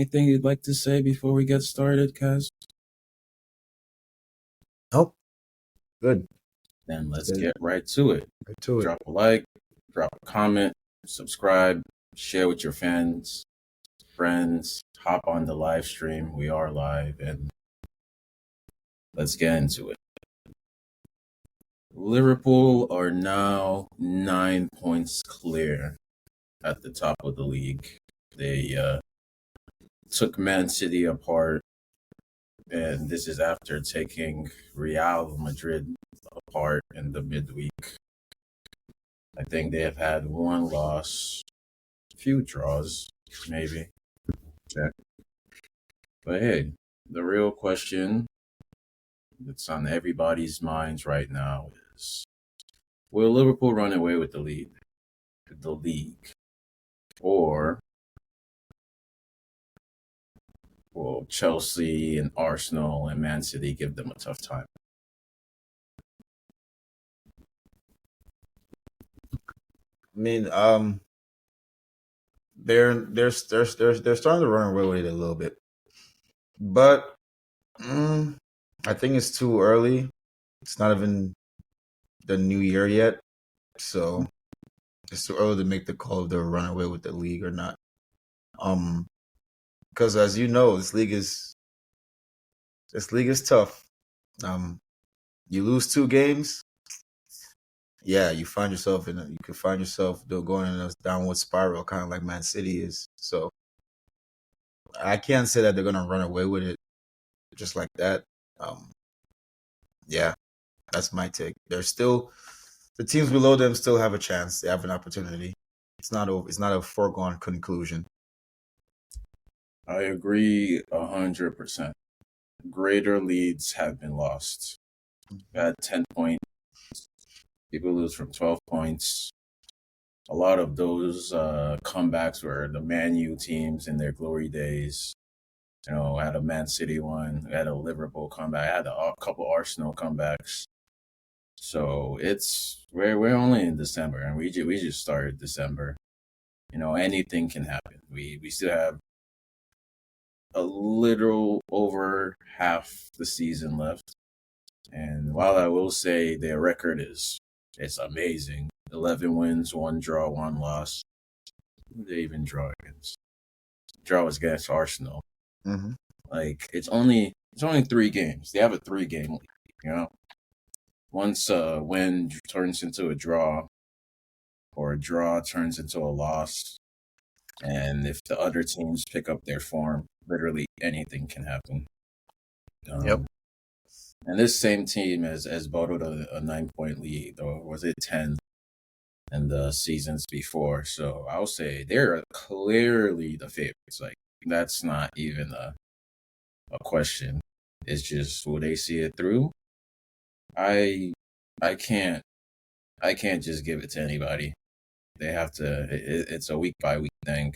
Anything you'd like to say before we get started, Kaz? Nope. Good. Then let's Good. get right to it. Right to it. Drop a like, drop a comment, subscribe, share with your fans, friends, hop on the live stream. We are live, and let's get into it. Liverpool are now 9 points clear at the top of the league. They took Man City apart, and this is after taking Real Madrid apart in the midweek. I think they have had one loss, a few draws, maybe. Check. But hey, the real question that's on everybody's minds right now is: will Liverpool run away with the lead? Or will Chelsea and Arsenal and Man City give them a tough time? I mean, they're starting to run away with it a little bit, but I think it's too early. It's not even the new year yet, so it's too early to make the call if they'll run away with the league or not. Because as you know, this league is tough. You lose 2 games, yeah, you could find yourself going in a downward spiral, kind of like Man City is. So I can't say that they're gonna run away with it just like that. Yeah, that's my take. They're still the teams below them still have a chance. They have an opportunity. It's not over. It's not a foregone conclusion. I agree 100%. Greater leads have been lost. At 10 points, people lose from 12 points. A lot of those comebacks were the Man U teams in their glory days. You know, I had a Man City one, I had a Liverpool comeback, I had a couple Arsenal comebacks. So we're only in December, and we just started December. You know, anything can happen. We still have a little over half the season left. And while I will say their record it's amazing. 11 wins, 1 draw, 1 loss. Who did they even draw against? Draw was against Arsenal. Mm-hmm. Like it's only 3 games. They have a 3-game league, you know. Once a win turns into a draw, or a draw turns into a loss, and if the other teams pick up their form, literally anything can happen. Yep. And this same team has bottled a 9-point lead, or was it 10 in the seasons before? So I'll say they're clearly the favorites. Like that's not even a question. It's just will they see it through? I I can't just give it to anybody. They have to. It's a week by week thing.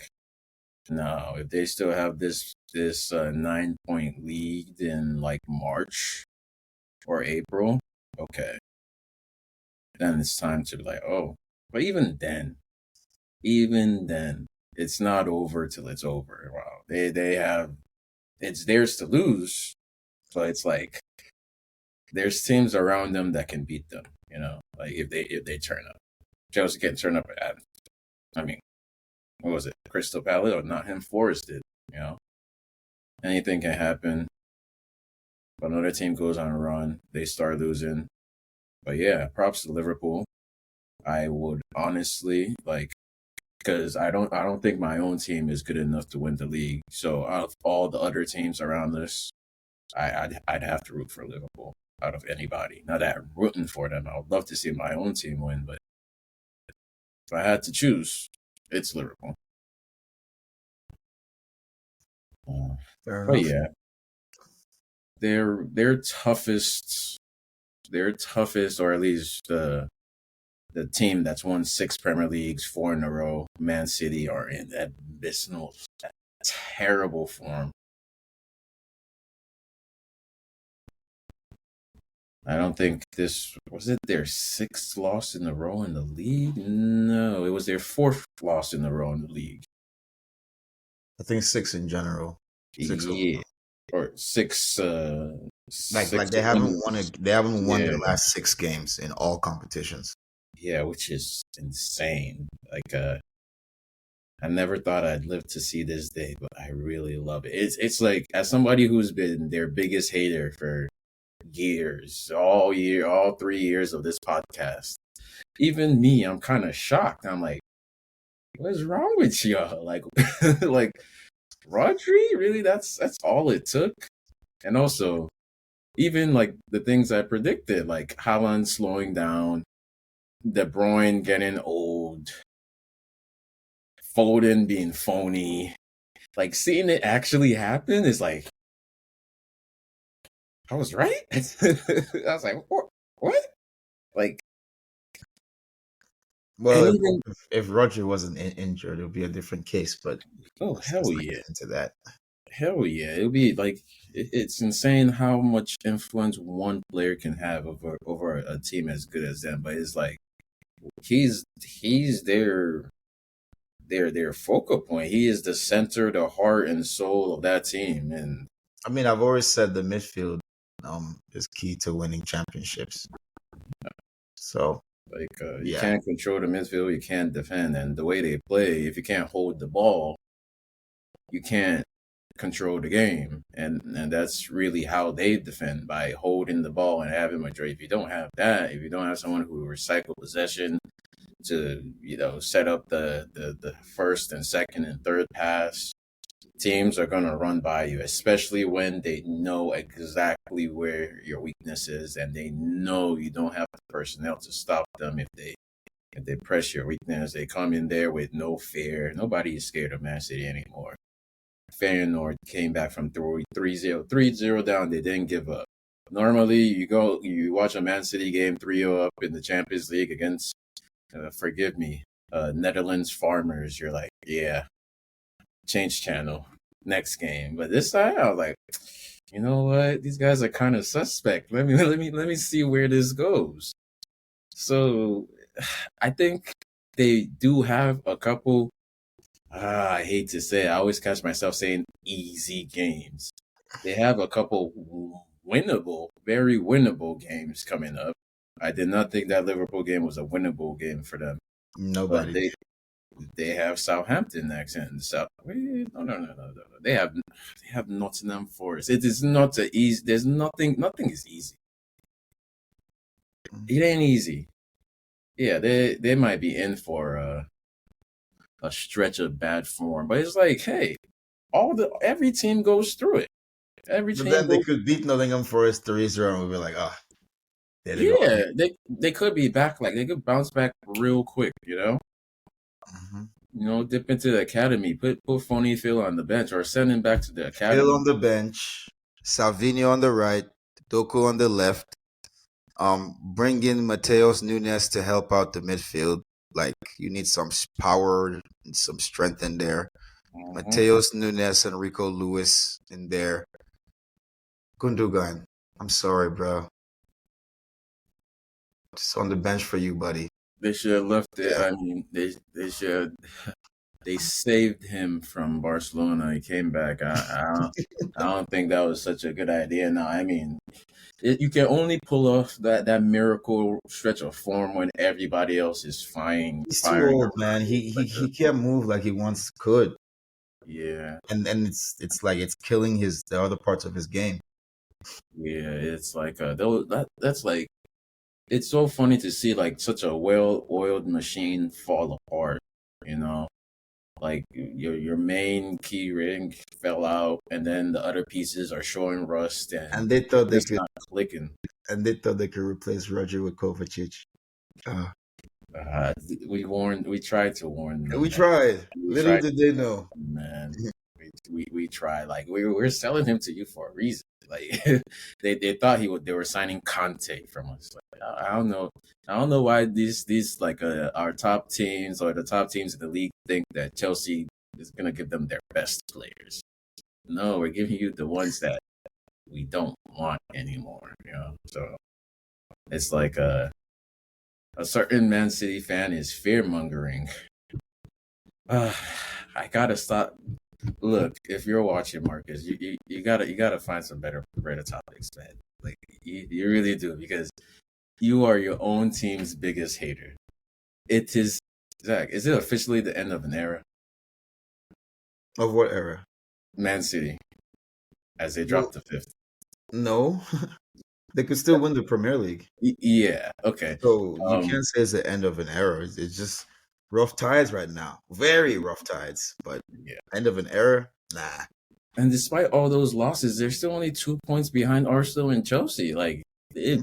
Now, if they still have this 9-point lead in like March or April, okay, then it's time to be like, oh. But even then, it's not over till it's over. Wow, they have it's theirs to lose, but it's like there's teams around them that can beat them. You know, like if they turn up, Chelsea can turn up at. I mean, what was it? Crystal Palace or Nottingham Forest did. You know, anything can happen. But another team goes on a run, they start losing. But yeah, props to Liverpool. I would honestly like because I don't think my own team is good enough to win the league. So out of all the other teams around us, I'd have to root for Liverpool out of anybody. Not that I'm rooting for them. I would love to see my own team win, but if I had to choose, it's Liverpool. Fair But enough. yeah, their toughest, or at least the team that's won 6 Premier Leagues, 4 in a row, Man City, are in abysmal, terrible form. I don't think this was it their 6th loss in a row in the league. No, it was their 4th loss in a row in the league. I think six in general. Six Yeah, overall. or six, Like six they haven't won wins. they haven't won Yeah, their last six games in all competitions. yeah, which is insane. Like, I never thought I'd live to see this day, but I really love it. It's like, as somebody who's been their biggest hater for year, all 3 years of this podcast. Even me, I'm kind of shocked. I'm like, what's wrong with y'all? Like, like Rodri, really? That's all it took. And also, even like the things I predicted, like Haaland slowing down, De Bruyne getting old, Foden being phony. Like seeing it actually happen is like, I was right. I was like, what? What? Like, Well, and even if Roger wasn't injured, it would be a different case. But oh let's hell not yeah, get into that. hell yeah, it'll be like it's insane how much influence one player can have over a team as good as them. But it's like he's their focal point. He is the center, the heart and soul of that team, and I mean, I've always said the midfield is key to winning championships. So like you yeah, can't control the midfield, you can't defend, and the way they play, if you can't hold the ball, you can't control the game, and that's really how they defend, by holding the ball and having majority. If you don't have that, if you don't have someone who recycle possession to set up the first and second and third pass, teams are going to run by you, especially when they know exactly where your weakness is and they know you don't have the personnel to stop them. If they press your weakness, they come in there with no fear. Nobody is scared of Man City anymore. Feyenoord came back from 3-0 down. They didn't give up. Normally, you watch a Man City game 3-0 up in the Champions League against, forgive me, Netherlands Farmers. You're like, yeah, change channel, next game. But this time, I was like, you know what? These guys are kind of suspect. Let me see where this goes. So, I think they do have a couple. I hate to say it, I always catch myself saying easy games. They have a couple winnable, very winnable games coming up. I did not think that Liverpool game was a winnable game for them, but nobody they did. they have Southampton next, and South. Wait, no. They have Nottingham Forest. It is not a easy. There's nothing is easy. It ain't easy. Yeah, they might be in for a stretch of bad form, but it's like, hey, every team goes through it. Every But team then they goes. could beat Nottingham Forest 3-0 and we'll be like, oh, there they go Yeah, again. they could be back. Like they could bounce back real quick. Mm-hmm. Dip into the academy. Put Phony Phil on the bench or send him back to the Phil academy. on the bench, Salvini on the right, Doku on the left. Bring in Mateos Nunes to help out the midfield. Like you need some power and some strength in there. Mm-hmm. Mateos Nunes and Rico Lewis in there. Gundogan, I'm sorry, bro. Just on the bench for you, buddy. They should have left it. Yeah. I mean, they should. They saved him from Barcelona. He came back. I don't think that was such a good idea. Now, I mean, you can only pull off that miracle stretch of form when everybody else is He's too firing old, man. around you. He can't move like he once could. Yeah, And it's like it's killing the other parts of his game. yeah. It's like that's like, it's so funny to see like such a well-oiled machine fall apart. You know, like your main key ring fell out, and then the other pieces are showing rust, and And they thought they it's could not clicking. replace Roger with Kovacic. Uh, Uh, we tried to warn them, we man. tried. We Little tried to did they know. warn them, man. We tried. Like we're selling him to you for a reason. Like they thought they were signing Conte from us. Like I don't know. I don't know why these like our top teams or the top teams in the league think that Chelsea is gonna give them their best players. No, we're giving you the ones that we don't want anymore. So it's like a certain Man City fan is fear mongering. I gotta stop. Look, if you're watching Marcus, you gotta find some better topics, man. Like you really do because you are your own team's biggest hater. It is Zach. Is it officially the end of an era? Of what era? Man City, as they Well, dropped the fifth. no, they could still win the Premier League. Yeah. Okay. So you Um. can't say it's the end of an era. It's just rough tides right now. Very rough tides. But Yeah. end of an era? Nah. And despite all those losses, they're still only 2 points behind Arsenal and Chelsea. Like it,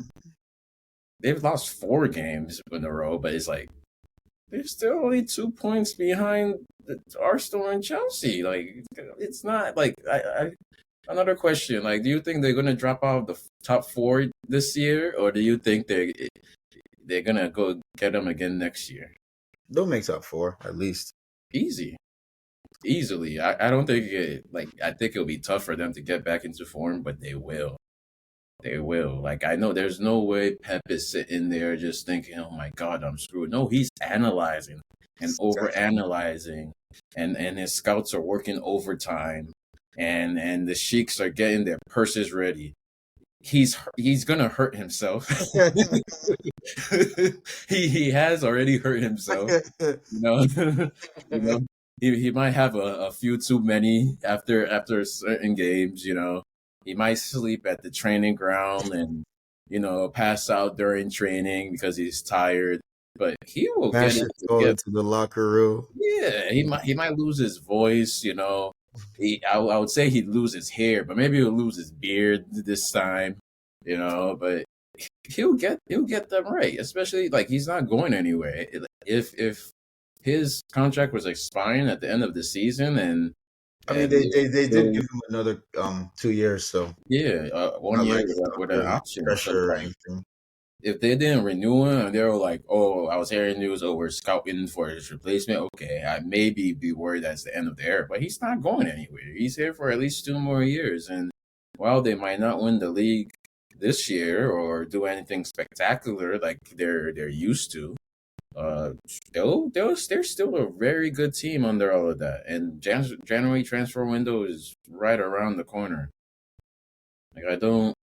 they've lost 4 games in a row, but it's like they're still only 2 points behind Arsenal and Chelsea. Like it's not like I another question. Like, do you think they're gonna drop out of the top four this year, or do you think they're gonna go get them again next year? They'll make top four, at least. Easy, easily. I don't think I think it'll be tough for them to get back into form, but they will. They will. Like I know there's no way Pep is sitting there just thinking, "Oh my God, I'm screwed." No, he's analyzing and over Exactly. analyzing, and his scouts are working overtime, and the sheiks are getting their purses ready. He's gonna hurt himself. He has already hurt himself. You know, you know, he might have a few too many after certain games. He might sleep at the training ground and pass out during training because he's tired. But he will get Smash it it all together. into the locker room. Yeah, he might lose his voice. I would say he'd lose his hair, but maybe he'll lose his beard this time. But he'll get them right, especially like he's not going anywhere. If his contract was expiring at the end of the season and I mean, and they did still, give him another 2 years, so yeah, one not year like with an under option. So pressure or like anything. if they didn't renew him and they were like, oh, I was hearing news, oh, we're scouting for his replacement. Okay, I maybe be worried that's the end of the era, but he's not going anywhere. He's here for at least 2 more years, and while they might not win the league this year or do anything spectacular like they're used to, uh, they're still a very good team under all of that. And January transfer window is right around the corner. Like I don't.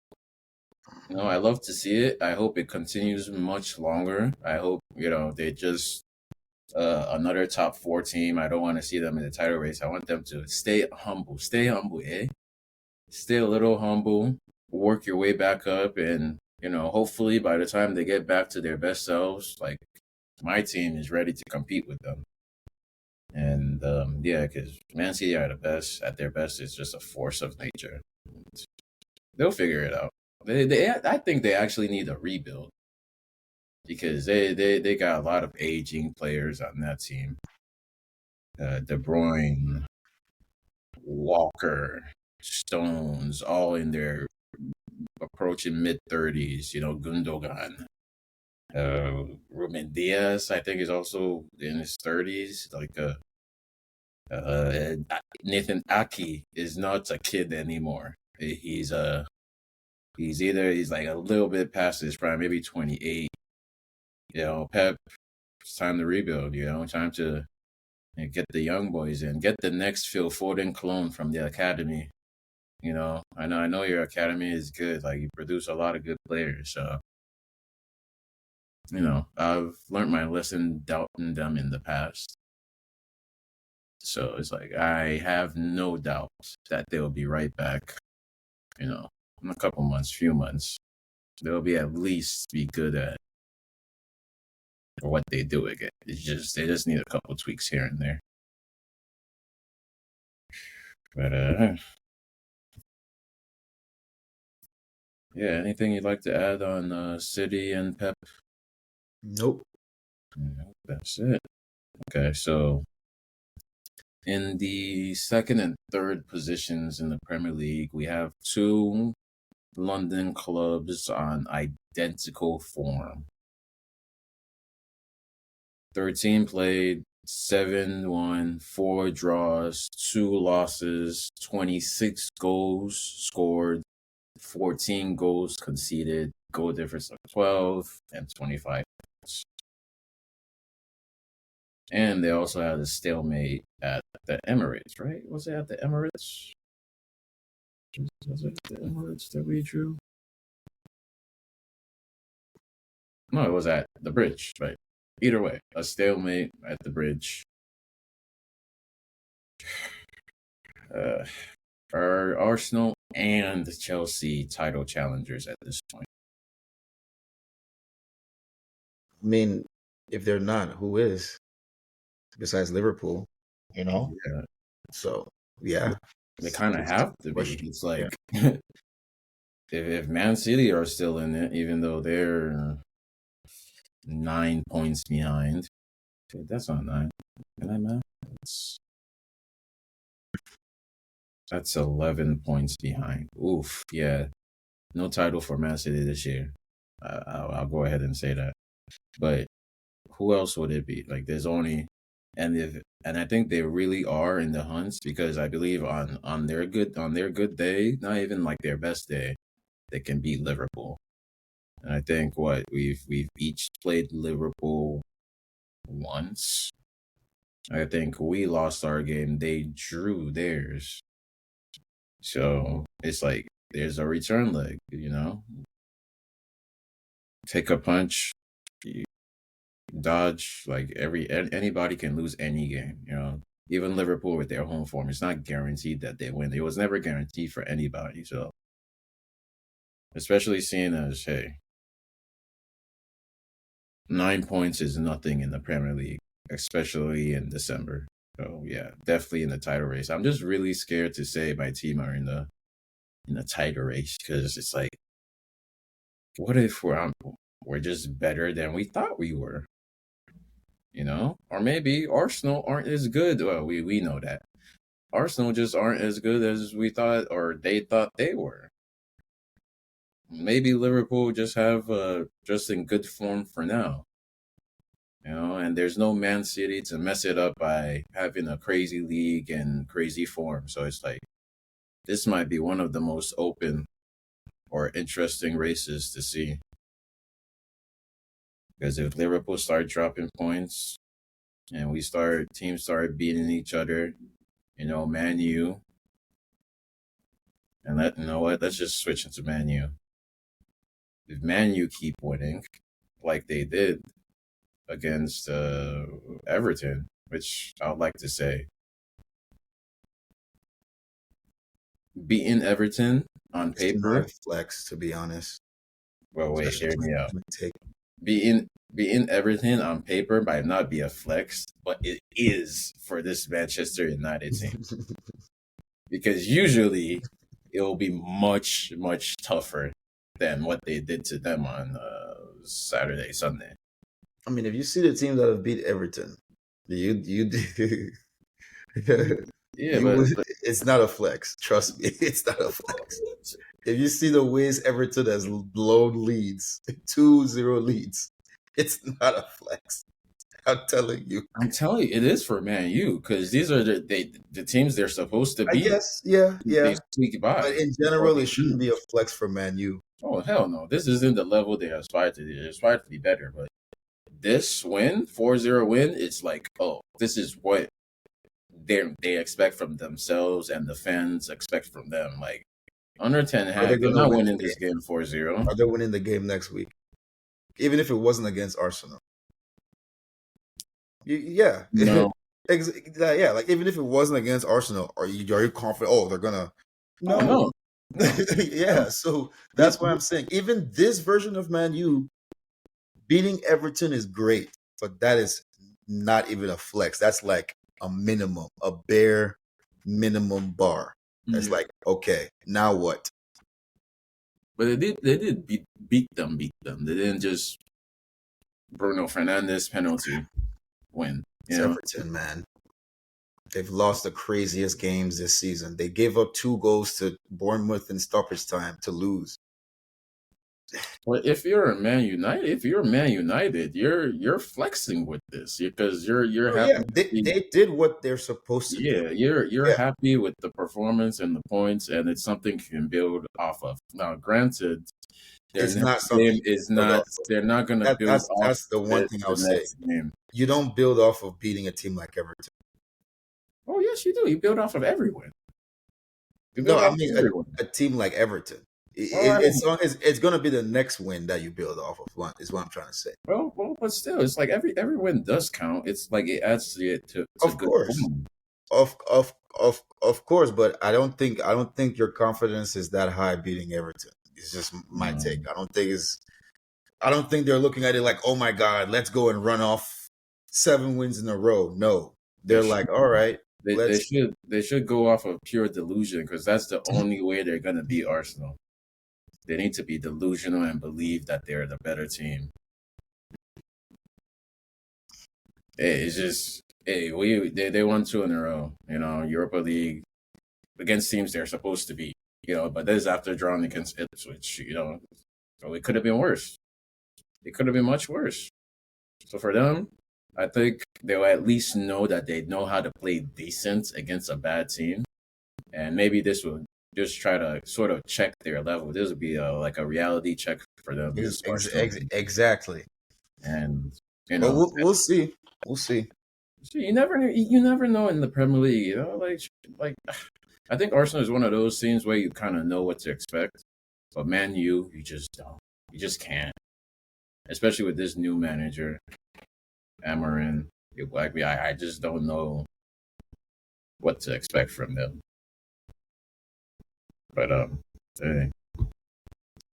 I love to see it. I hope it continues much longer. I hope, they just another top four team. I don't want to see them in the title race. I want them to stay humble. Stay humble, eh? Stay a little humble, work your way back up, and hopefully by the time they get back to their best selves, like my team is ready to compete with them. And yeah, because Man City are the best. At their best, it's just a force of nature. They'll figure it out. I think they actually need a rebuild because they got a lot of aging players on that team. De Bruyne, Walker, Stones, all in their approaching mid 30s. Gundogan, Ruben Diaz, I think is also in his 30s. Like uh, Nathan Aki is not a kid anymore. He's like a little bit past his prime, maybe 28. Pep, it's time to rebuild. Time to get the young boys in, get the next Phil Foden clone from the academy. I know your academy is good. Like you produce a lot of good players. So I've learned my lesson doubting them in the past. So it's like I have no doubt that they'll be right back. In a couple months, few months, they'll be at least be good at what they do again. They just need a couple tweaks here and there. But yeah. Anything you'd like to add on City and Pep? Nope. That's it. Okay, so in the second and third positions in the Premier League, we have two London clubs on identical form. 13 played, 7 won, 4 draws, 2 losses, 26 goals scored, 14 goals conceded, goal difference of 12 and 25 points. And they also had a stalemate at the Emirates, right? Was it at the Emirates? Was it the Emirates that we drew? No, it was at the bridge, but either way, a stalemate at the bridge. Uh, are Arsenal and Chelsea title challengers at this point? I mean, if they're not, who is? Besides Liverpool, you know? Yeah, So, yeah. they kind of It's have to a be. question. It's Yeah. like if Man City are still in it, even though they're 9 points behind. Wait, that's not nine. Can I math? That's, that's 11 points behind. Oof. Yeah. No title for Man City this year. I'll go ahead and say that. But who else would it be? Like, there's only, and I think they really are in the hunts because I believe on their good day, not even like their best day, they can beat Liverpool. And I think what we've each played Liverpool once. I think we lost our game. They drew theirs. So it's like there's a return leg, Take a punch, you dodge. Like anybody can lose any game. Even Liverpool with their home form, it's not guaranteed that they win. It was never guaranteed for anybody. So especially seeing as, hey, 9 points is nothing in the Premier League, especially in December. So yeah, definitely in the title race. I'm just really scared to say my team are in the title race because it's like, what if we're just better than we thought we were? Or maybe Arsenal aren't as good. Well, we know that Arsenal just aren't as good as we thought or they thought they were. Maybe Liverpool just have just in good form for now. And there's no Man City to mess it up by having a crazy league and crazy form. So it's like this might be one of the most open or interesting races to see. Because if Liverpool start dropping points and teams start beating each other, Man U, and let's just switch into Man U. If Man U keep winning like they did against Everton, which I would like to say, beating Everton on It's not paper. a flex, to be honest. Well, wait, Especially hear me out. take Beating Everton on paper might not be a flex, but it is for this Manchester United team. Because usually it will be much, much tougher than what they did to them on Saturday, Sunday. I mean, if you see the teams that have beat Everton, you Yeah, it's not a flex. Trust me, it's not a flex. If you see the ways Everton has blown leads, 2-0 leads, it's not a flex. I'm telling you. it is for Man U because these are the teams they're supposed to I beat. guess, yeah. They squeak by. But in general, it shouldn't be a flex for Man U. Oh hell no! This isn't the level they aspire to. They aspire to be better, but this win, 4-0 win, it's like, oh, this is what they expect from themselves and the fans expect from them. Like under 10 Hag, they're not winning this game 4-0. Are they winning the game next week? Even if it wasn't against Arsenal. Yeah. No. Yeah, like even if it wasn't against Arsenal, are you confident? Oh, they're gonna No. Yeah, so that's why I'm saying even this version of Man U beating Everton is great, but that is not even a flex. That's like a minimum, a bare minimum bar. It's like, okay, now what? But they did beat them. They didn't just Bruno Fernandes penalty win. It's Everton, man. They've lost the craziest games this season. They gave up 2 goals to Bournemouth in stoppage time to lose. Well, if you're Man United, you're flexing with this because you're happy. Yeah, they did what they're supposed to do. Yeah, you're happy with the performance and the points, and it's something you can build off of. Now, granted, it's not something. They're not going to build. That's the one thing I'll say. You don't build off of beating a team like Everton. Oh yes, you do. You build off of every win. You No, build I off mean of every win. a team like Everton. Oh, I don't. It's going to be the next win that you build off of. Is what I'm trying to say. But still, it's like every win does count. It's like it adds to it to Of good course, form. of course, but I don't think your confidence is that high beating Everton. It's just my take. I don't think they're looking at it like, oh my God, let's go and run off 7 wins in a row. No, They they're should like, all right, they let's. should they should go off of pure delusion because that's the only way they're gonna beat Arsenal. They need to be delusional and believe that they're the better team. It's just they won 2 in a row. Europa League against teams they're supposed to be. But this is after drawing against Ipswich. So it could have been worse. It could have been much worse. So for them, I think they'll at least know that they know how to play decent against a bad team, and maybe this will just try to sort of check their level. This would be like a reality check for them. This Arsenal, Exactly. and But we'll see. We'll see. you never know in the Premier League. Like I think Arsenal is one of those teams where you kind of know what to expect, but Man U, you just don't. You just can't, especially with this new manager, Amorim. I just don't know what to expect from them. But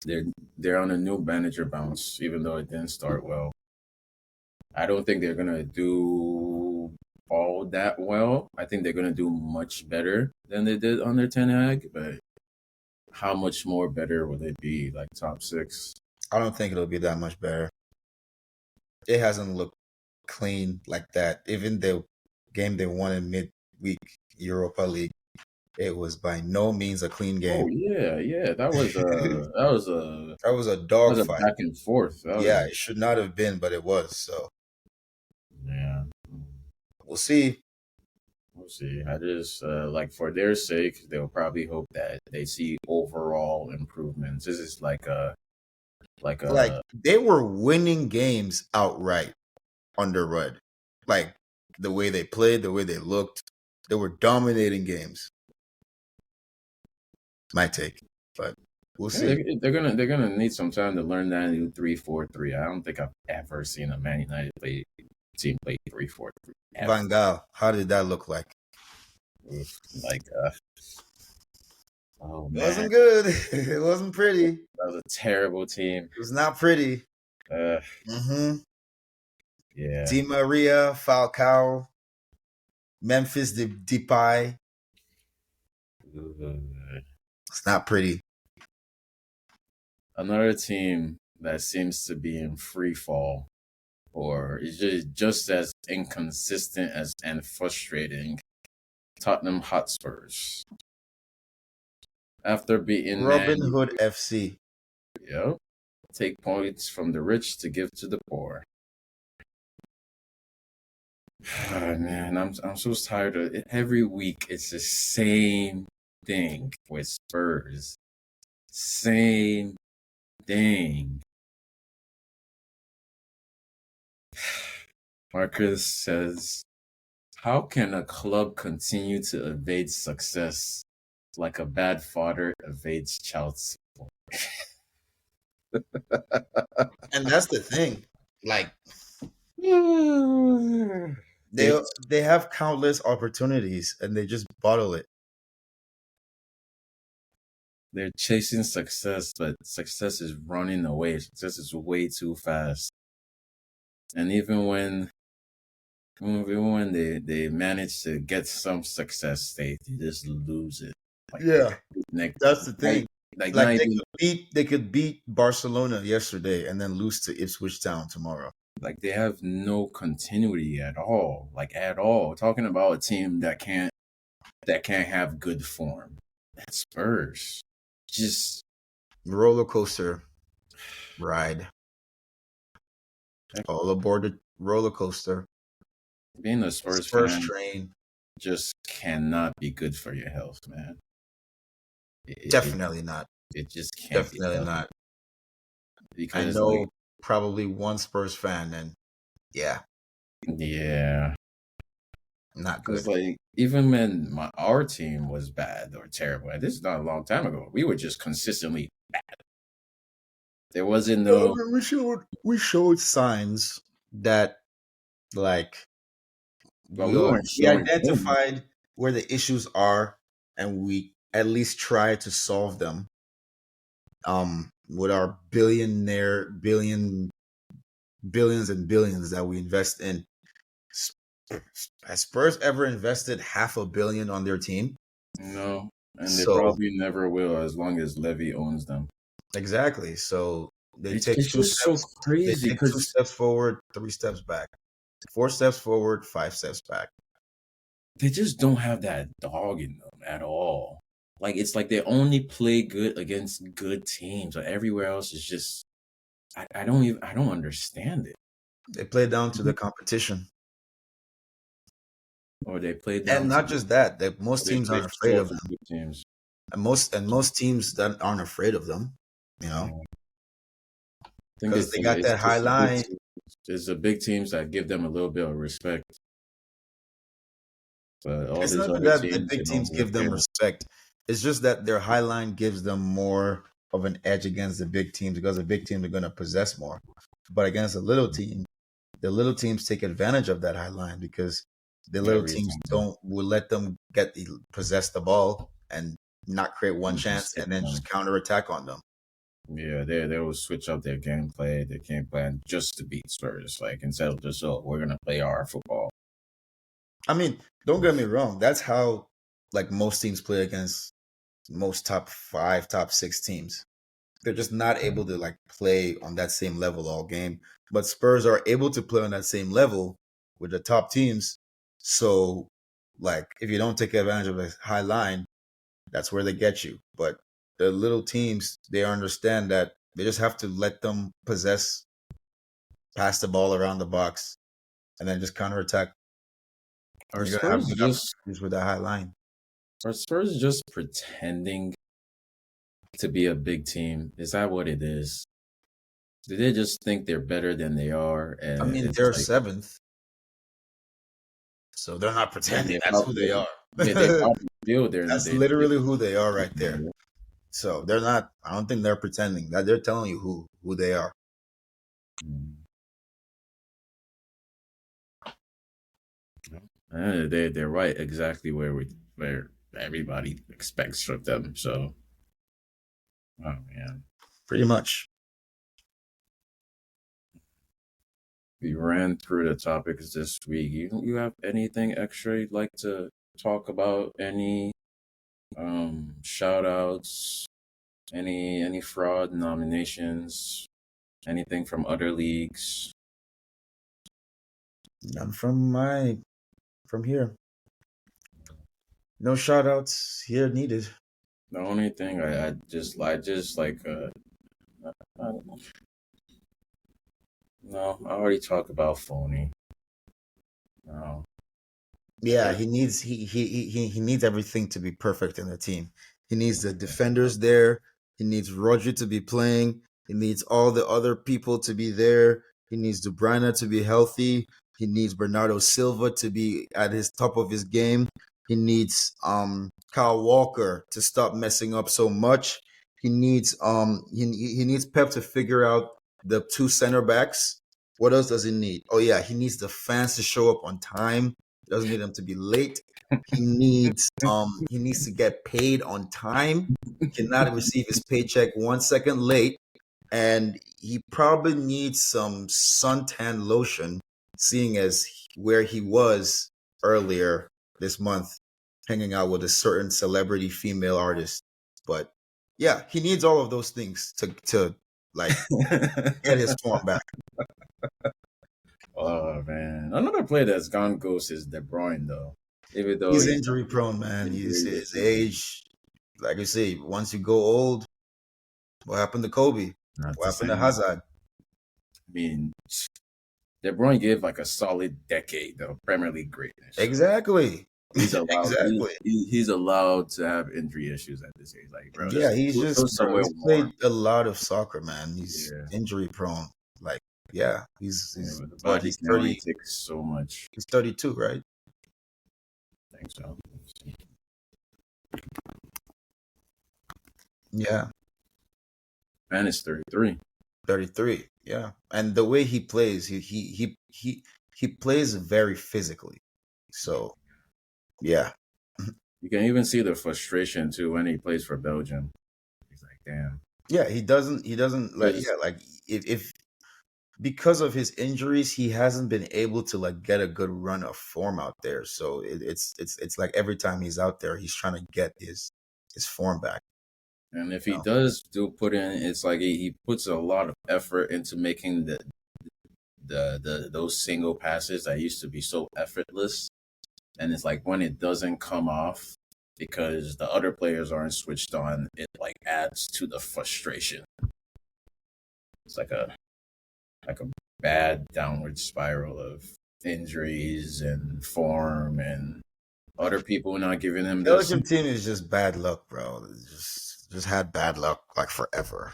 they, they're on a new manager bounce, even though it didn't start well. I don't think they're gonna do all that well. I think they're gonna do much better than they did under Ten Hag, but how much more better will it be? Like top six? I don't think it'll be that much better. It hasn't looked clean like that. Even the game they won in midweek Europa League, it was by no means a clean game. Oh yeah. That was That was a that was a dogfight. back and forth. Yeah, it should not have been, but it was. So Yeah. we'll see. We'll see. I just like for their sake, they'll probably hope that they see overall improvements. This is like Like a they were winning games outright under Rudd. Like the way they played, the way they looked, they were dominating games. My take, but we'll yeah, see. they're gonna need some time to learn that new 3-4-3. I don't think I've ever seen a Man United team play 3-4-3 ever. Van Gaal, how did that look like? Like oh It man, wasn't good. It wasn't pretty. that was a terrible team. It was not pretty. Uh, Mm-hmm. yeah. Di Maria, Falcao, Memphis Depay. It's not pretty. Another team that seems to be in free fall or is just as inconsistent as and frustrating. Tottenham Hotspurs. After beating Man Robinhood FC. Yep. Take points from the rich to give to the poor. Man, I'm so tired of it. Every week it's the same thing with Spurs. Same thing. Marcus says, how can a club continue to evade success like a bad father evades child support? And that's the thing. Like They they have countless opportunities and they just bottle it. they're chasing success, but success is running away. Success is way too fast. And even when they manage to get some success, they just lose it. Like Yeah. next, That's the thing. like Like not even they could beat Barcelona yesterday and then lose to Ipswich Town tomorrow. like they have no continuity at all. Like at all. Talking about a team that can't have good form. That's Spurs. Just Roller coaster ride. All aboard the roller coaster. being a Spurs Spurs fan train. just cannot be good for your health, man. Definitely not. It just can't be Definitely healthy not. I because know like probably one Spurs fan, and yeah, Yeah, Not because good. like even when our team was bad or terrible, and this is not a long time ago, we were just consistently bad. There wasn't Yeah, I no, mean, we showed signs that like but we we weren't we showing things. identified where the issues are, and we at least try to solve them. With our billions and billions that we invest in. Has Spurs ever invested $500 million on their team? No, and they So probably never will as long as Levy owns them. exactly. So It's just so they crazy take two because steps forward, 3 steps back, 4 steps forward, 5 steps back. they just don't have that dog in them at all. Like it's like they only play good against good teams. Like everywhere else is just I don't understand it. They play down to the competition. Or they play And down to not just that, that or most they teams play aren't afraid short of for them. good teams. And most teams that aren't afraid of them, Yeah. I think because it's they got that high just the big line. teams. It's the big teams that give them a little bit of respect. But all It's not these even other that the teams, big you know, teams they give them care. respect. It's just that their high line gives them more of an edge against the big teams because the big teams are going to possess more. But against the little teams take advantage of that high line because the little Every teams time. don't will let them possess the ball and not create one You just chance stick and then them. just counterattack on them. Yeah, they will switch up their gameplay, their game plan just to beat Spurs. Like instead of just we're gonna play our football. I mean, don't get me wrong. That's how like most teams play against most top five, top six teams. They're just not able to like play on that same level all game. But Spurs are able to play on that same level with the top teams. So, like, if you don't take advantage of a high line, that's where they get you. But the little teams, they understand that they just have to let them pass the ball around the box, and then just counterattack. Are And you're gonna have Spurs good just opportunities with that high line. are Spurs just pretending to be a big team? Is that what it is? Do they just think they're better than they are? I And mean, it's they're like, seventh, so they're not and pretending. they That's who they probably are. they That's probably feel they literally who they are right there. So they're not. I don't think they're pretending. That they're telling you who they are. they're right exactly where everybody expects from them. So, oh man, Pretty much. we ran through the topics this week. You have anything extra you'd like to talk about? Any shout outs? Any fraud nominations? Anything from other leagues? I'm from here. No shout outs here needed. The only thing I just like I, no, I already talked about phony. No. Yeah, But he needs everything to be perfect in the team. He needs the defenders there. He needs Roger to be playing. He needs all the other people to be there. He needs De Bruyne to be healthy. He needs Bernardo Silva to be at his top of his game. He needs Kyle Walker to stop messing up so much. He needs Pep to figure out the two center backs. What else does he need? Oh yeah, he needs the fans to show up on time. He doesn't need them to be late. He needs to get paid on time. He cannot receive his paycheck 1 second late. And he probably needs some suntan lotion, seeing as where he was earlier this month, hanging out with a certain celebrity female artist. But yeah, he needs all of those things to like get his form back. oh man, another player that's gone ghost is De Bruyne though. Even though He's he's injury prone, man. He's injury his issues, age. Like I say, once you go old, what happened to Kobe? not What the happened to same. Hazard? I mean, De Bruyne gave like a solid decade of Premier League greatness. So Exactly. he's allowed Exactly. he's allowed to have injury issues at this age. Like, bro, Yeah, just he's go just bro. somewhere He's warm. played a lot of soccer, man. He's Yeah. injury prone. Like Yeah, Yeah, but the what, body he's can only 30. take so much. He's 32, right? I think so. Yeah, Man is 33. 33. Yeah, and the way he plays, he plays very physically. So yeah, You can even see the frustration too when he plays for Belgium. He's like, damn. yeah. He doesn't like, Because yeah, like if because of his injuries, he hasn't been able to like get a good run of form out there. So it's like every time he's out there, he's trying to get his form back. and if You he know? does do put in, it's like he puts a lot of effort into making the those single passes that used to be so effortless. And it's like when it doesn't come off because the other players aren't switched on, it like adds to the frustration. It's like a bad downward spiral of injuries and form and other people not giving him this. Belgium team is just bad luck, bro. It's just had bad luck like forever.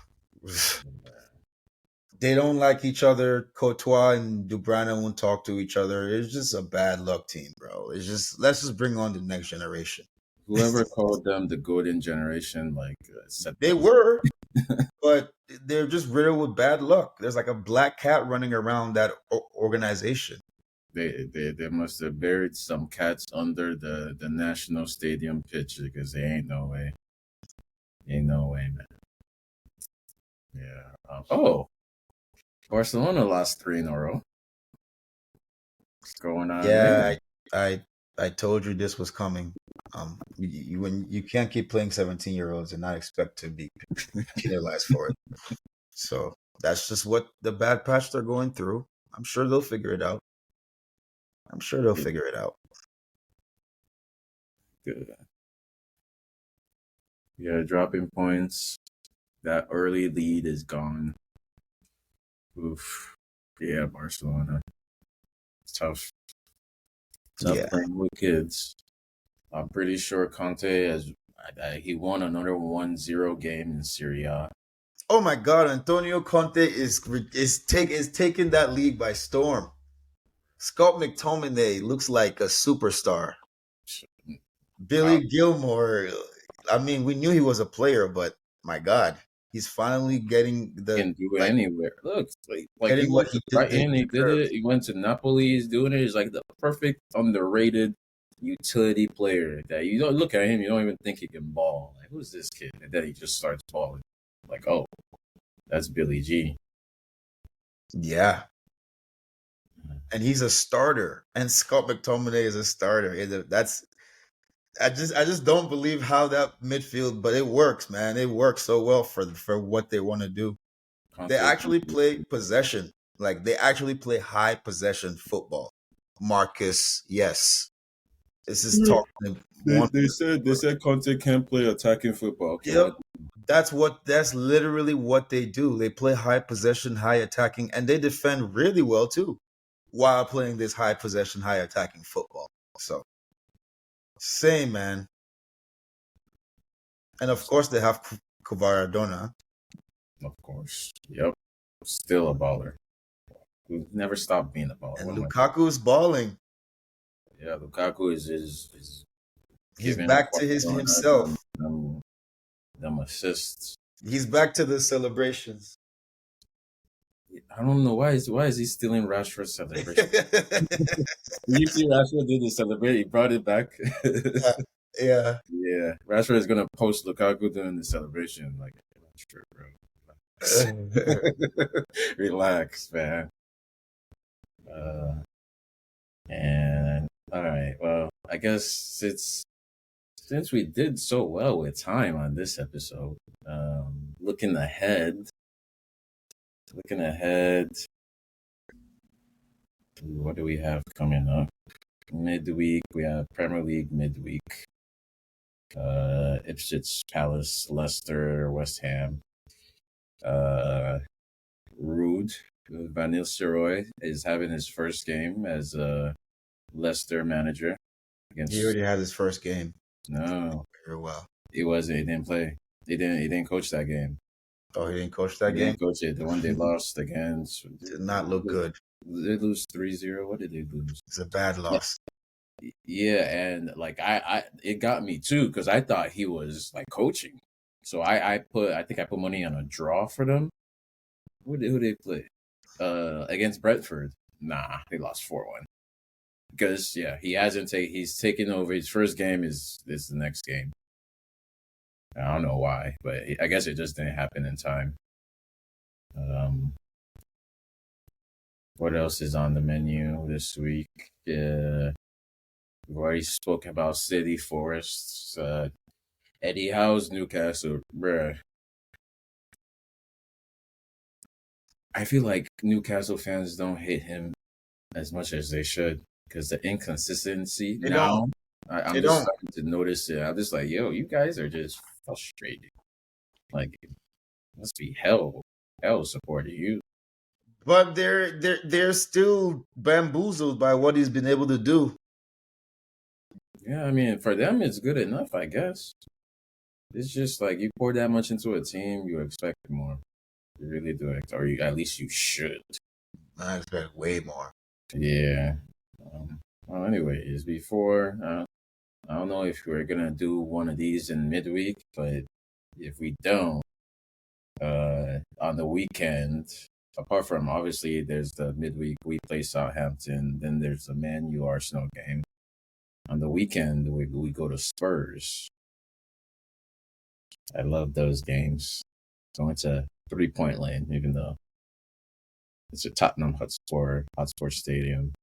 They don't like each other. Courtois and Dubrana won't talk to each other. It's just a bad luck team, bro. It's just let's just bring on the next generation. Whoever called them the golden generation, like set They them. were, but they're just riddled with bad luck. There's like a black cat running around that organization. They must have buried some cats under the national stadium pitch because they ain't no way, man. Yeah. Oh, Barcelona lost three in a row. What's going on there? Yeah, I told you this was coming. When you can't keep playing 17-year-olds and not expect to be penalized for it. So that's just what the bad patch they're going through. I'm sure they'll figure it out. I'm sure they'll figure it out. Good. Yeah, dropping points. That early lead is gone. Oof. Yeah, Barcelona. It's tough. Tough Yeah. playing with kids. I'm pretty sure Conte has. He won another 1-0 game in Serie A. Oh my God, Antonio Conte is taking that league by storm. Scott McTominay looks like a superstar. Wow. Billy Gilmore. I mean, we knew he was a player, but my God, he's finally getting Can do it anywhere. Look, like he getting what went to he Brighton, he did deserves. it. He went to Napoli, he's doing it. He's like the perfect underrated utility player that you don't look at him, you don't even think he can ball. Like, who's this kid? And then he just starts balling. Like, oh, that's Billy G. Yeah, and he's a starter, and Scott McTominay is a starter. That's I just don't believe how that midfield, but it works, man. It works so well for what they want to do. They Conte. actually play possession, like they actually play high possession football. Marcus, yes, this is talking one. They said Conte can't play attacking football. Okay, Yep, what? that's literally what they do. They play high possession, high attacking, and they defend really well too, while playing this high possession, high attacking football. So same man, and of course they have Kvaradona. Of course. Yep. Still a baller. We never stopped being a baller. And What am I Lukaku is balling. Yeah, Lukaku is He's giving back to his Barcelona himself. them assists. He's back to the celebrations. I don't know why is he stealing Rashford's celebration? You see Rashford did the celebrate, he brought it back. Yeah. Yeah. Rashford is gonna post Lukaku doing the celebration. Like, I'm not sure, bro. Relax, man. Uh, and all right, well, I guess it's since we did so well with time on this episode, looking ahead, what do we have coming up? Midweek, we have Premier League midweek. Ipswich, Palace, Leicester, West Ham. Rude, Van Nistelrooy is having his first game as a Leicester manager against. He already had his first game. No, Very well. he wasn't. He didn't play. He didn't coach that game. Oh, he didn't coach that He game? didn't coach it. The one they lost against. Did not look good. They lose 3-0. What did they lose? It's a bad loss. Yeah, and like it got me too because I thought he was like coaching. So I think I put money on a draw for them. Who they play? Against Brentford. Nah, they lost 4-1. Because yeah, he's taken over. His first game is the next game. I don't know why, but I guess it just didn't happen in time. What else is on the menu this week? We've already spoken about City, Forests, Eddie Howe's Newcastle. Bruh. I feel like Newcastle fans don't hate him as much as they should because the inconsistency They now. don't. I'm They just don't. starting to notice it. I'm just like, yo, you guys are just frustrated. Like, it must be hell supporting you. But they're still bamboozled by what he's been able to do. Yeah, I mean, for them, it's good enough, I guess. It's just like you pour that much into a team, you expect more. You really do, or at least you should. I expect way more. Yeah. Well, anyways, before I don't know if we're gonna do one of these in midweek, but if we don't, on the weekend, apart from obviously there's the midweek we play Southampton, then there's the Man U Arsenal game. On the weekend we go to Spurs. I love those games. So it's a 3-point lane, even though it's a Tottenham Hotspur Stadium.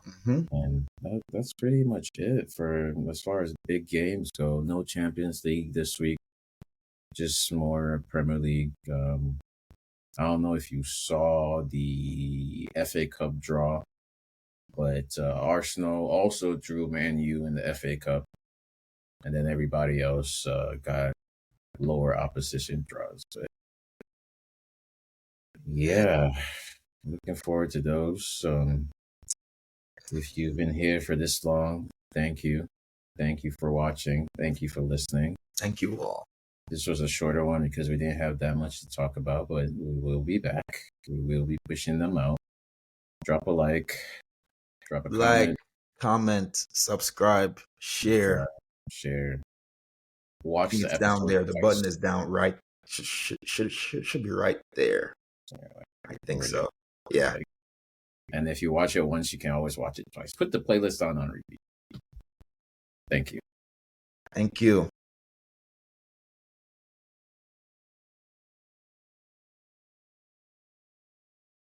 Mm-hmm. And that's pretty much it for as far as big games go. No Champions League this week, just more Premier League. I don't know if you saw the FA Cup draw, but Arsenal also drew Man U in the FA Cup, and then everybody else got lower opposition draws. But yeah, looking forward to those. If you've been here for this long, thank you. Thank you for watching. Thank you for listening. Thank you all. This was a shorter one because we didn't have that much to talk about, but we will be back. We will be pushing them out. Drop a like, drop a comment, comment, subscribe, share. Share. Watch the It's episode down there. The twice. button is down right. Should be right there. I think so. Yeah. And if you watch it once, you can always watch it twice. Put the playlist on repeat. Thank you. Thank you.